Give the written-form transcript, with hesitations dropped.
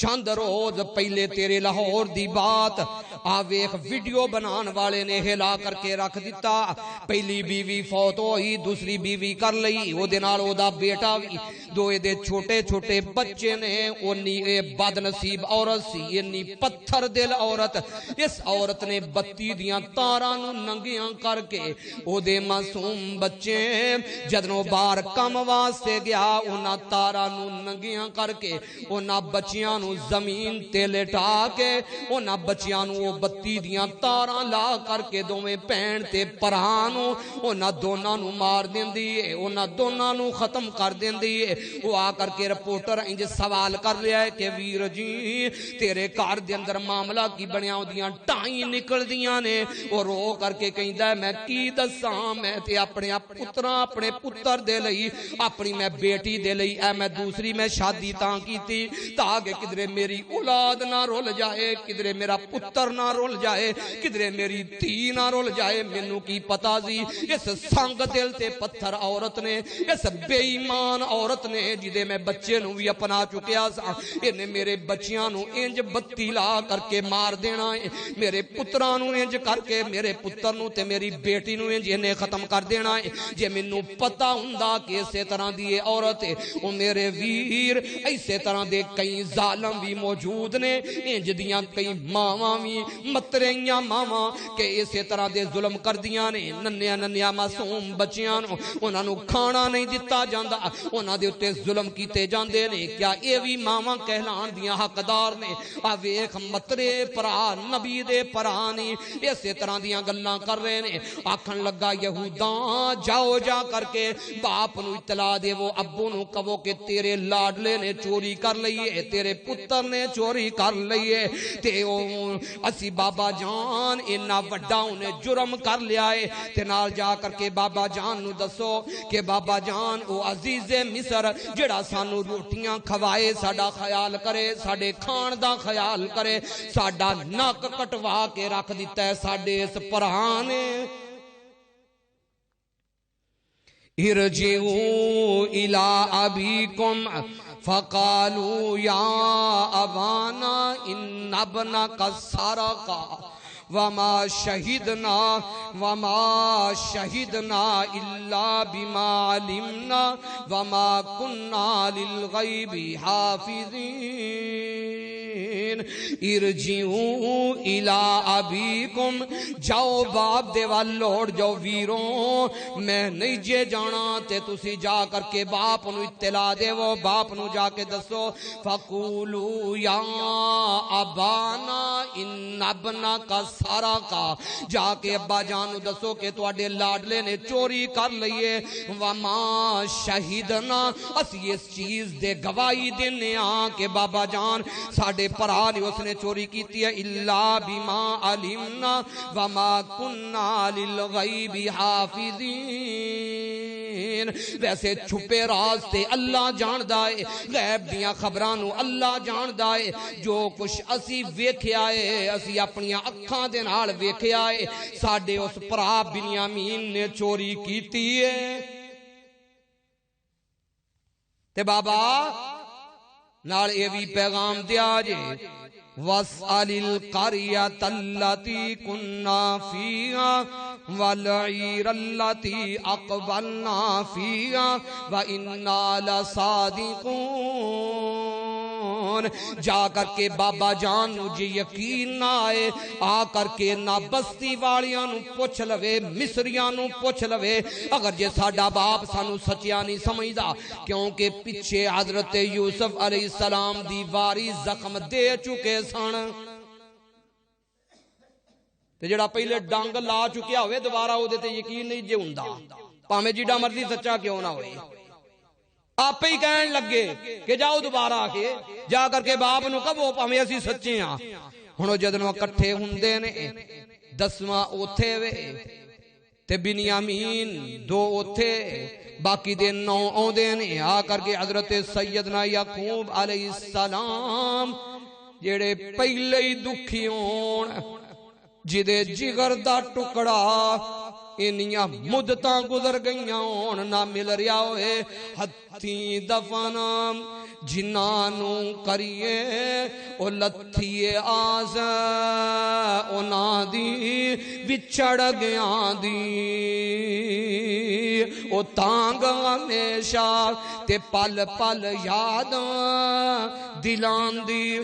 چند روز پہلے تیرے لاہور دی بات آویخ ویڈیو بنان والے نے ہلا کر کے رکھ دیتا. پہلی بیوی فوت ہوئی, دوسری بیوی کر لئی, وہ دنال او دا بیٹا بھی, دو دے چھوٹے چھوٹے بچے نے. انی اے بد نصیب عورت سی, انی پتھر دل عورت. اس عورت نے بتی دیاں تارانو ننگیاں کر کے او دے معصوم بچے جدنوں بار کم واسطے گیا اونا تارانو ننگیاں کر کے اونا بچیاں زمین تے لٹا کے اونا بچیاں نو بتی دیاں تاراں لا کر کے دوویں پین تے پرانو اونا دوناں نو مار دیندی ہے, اونا دوناں نو ختم کر دیندی ہے. وہ آ کر کے رپورٹر انج سوال کر لیا ہے کہ ویر جی تیرے کار دے اندر معاملہ کی بنیا دیاں ٹائیں نکل دیاں نے. وہ رو کر کے کہندا ہے میں کی دساں, میں تے اپنے پتراں اپنے پتر دے لئی, اپنی میں بیٹی دے لئی, اے میں دوسری میں شادی تاں کیتی تاکہ کدھر میری اولاد نہ رول جائے, کدھر میرا پتر نہ رول جائے, کدھر میری تھی نہ رول جائے. مینوں کی پتا سی اس سنگ دل تے پتھر عورت نے, اس بے ایمان عورت نے جدے میں بچے نو بھی اپنا چکیا سا, انہیں میرے بچیاں نو انج بتی لا کر کے مار دینا ہے, میرے پتراں نو انج کر کے میرے پتر نو تے میری بیٹی نو انج انہیں ختم کر دینا ہے. جے مینوں پتا ہوندا کہ اسی طرح دی عورت ہے او میرے ویر ایسے طرح دے کئی ظالم بھی موجود نے, انج دیاں کئی ماواں بھی متریاں ماواں کہ اسی طرح دے ظلم کر دیاں نے ننیا ننیا معصوم بچیاں نو, انہاں نو کھانا نہیں دتا جاندا, انہاں دے اوتے ظلم کیتے جاندے نے. کیا اے وی ماواں کہلان دیاں حقدار نے؟ آ ویکھ مترے پرا نبی دے پرانی اسی طرح دیاں گلاں کر رہے نے. آکھن لگا یہوداں جاؤ جا کر کے باپ نو اطلاع دے, وہ ابو نو کہو کہ تیرے لاڈلے نے چوری کر لئی, تیرے پتر نے چوری کر لئے, تے اسی بابا جان انہا وڈا انہیں جرم کر لیا ہے. تے نال جا کر کے بابا جان نو دسو کہ بابا جان او عزیز مصر جڑا سانو روٹیاں کھوائے ساڑا خیال کرے, ساڑے کھان دا خیال کرے, ساڑا ناک کٹوا کے رکھ دیتا ہے ساڑے اس پرہانے. ارجعوا الى ابیکم فقالوا یا ابانا ان ابنک سرق وما شہدنا الا بما علمنا وما كنا للغیب حافظین. ارجعوا الى ابیکم, جاؤ باپ دے وال لوڑ جاؤ ویروں, میں نہیں جے جانا تے تسی جا کر کے باپ نو اطلاع دے, وہ باپ نو جا کے دسو فقولوا یا ابانا ان ابنک سرقا, جا کے ابا جان نو دسو کہ تواڈے لاڈلے نے چوری کر لئیے. وما شہدنا, اسی اس چیز دے گواہی دینے آن کہ بابا جان ساڑے پرانی اس نے چوری کیتی ہے, الا بما علمنا وما کننا للغیب حافظین. ویسے چھپے راز تے اللہ جان دائے, غیب دیاں خبرانو اللہ جان دائے, جو کچھ اسی ویکھے آئے اسی اپنی اکھاں دے نال ویکھے آئے, ساڑے اس پرا بنیامین نے چوری کیتی ہے. تے بابا نال اے بھی پیغام دیا جے وَاسْأَلِ الْقَرْيَةَ الَّتِي كُنَّا فِيهَا وَالْعِيرَ الَّتِي أَقْبَلْنَا فِيهَا وَإِنَّا لَصَادِقُونَ. جا کر کے بابا جان مجھے یقین نہ آئے, آ کر کے نہ بستی والیاں نو پوچھ لوے, مصریاں نو پوچھ لوے, اگر جے ساڑا باپ سانو سچیا نہیں سمجھدا, کیونکہ پچھے حضرت یوسف علیہ السلام دیواری زخم دے چکے سن. تے جڑا پہلے ڈانگ لا چکیا ہوئے دوبارہ ہو دیتے یقین نہیں جے ہوندا, پاہمیں جیڑا مرضی سچا کیوں نہ ہوئے. آپ ہی کہن لگے کہ جاؤ دوبارہ آکے جا کر کے باپ نو کہو پاہمیں اسی سچے ہاں. ہنو جدنو کٹھے ہوندے نے 10واں اوتھے وے تے بنیامین 2 اوتھے, باقی دے 9 آؤندے نے. آ کر کے حضرت سیدنا یعقوب علیہ السلام جڑے پہلے ہی دکھی ہون, جدے جگر دا ٹکڑا انیاں مدتاں گزر گئیاں ہون نہ مل رہا ہوئے, ہتھی دفنا جنانوں کریے او لتھیے آز اونا دی وچڑ گیا دی او تانگ ہمیشہ تے پل پل یاد دلان دی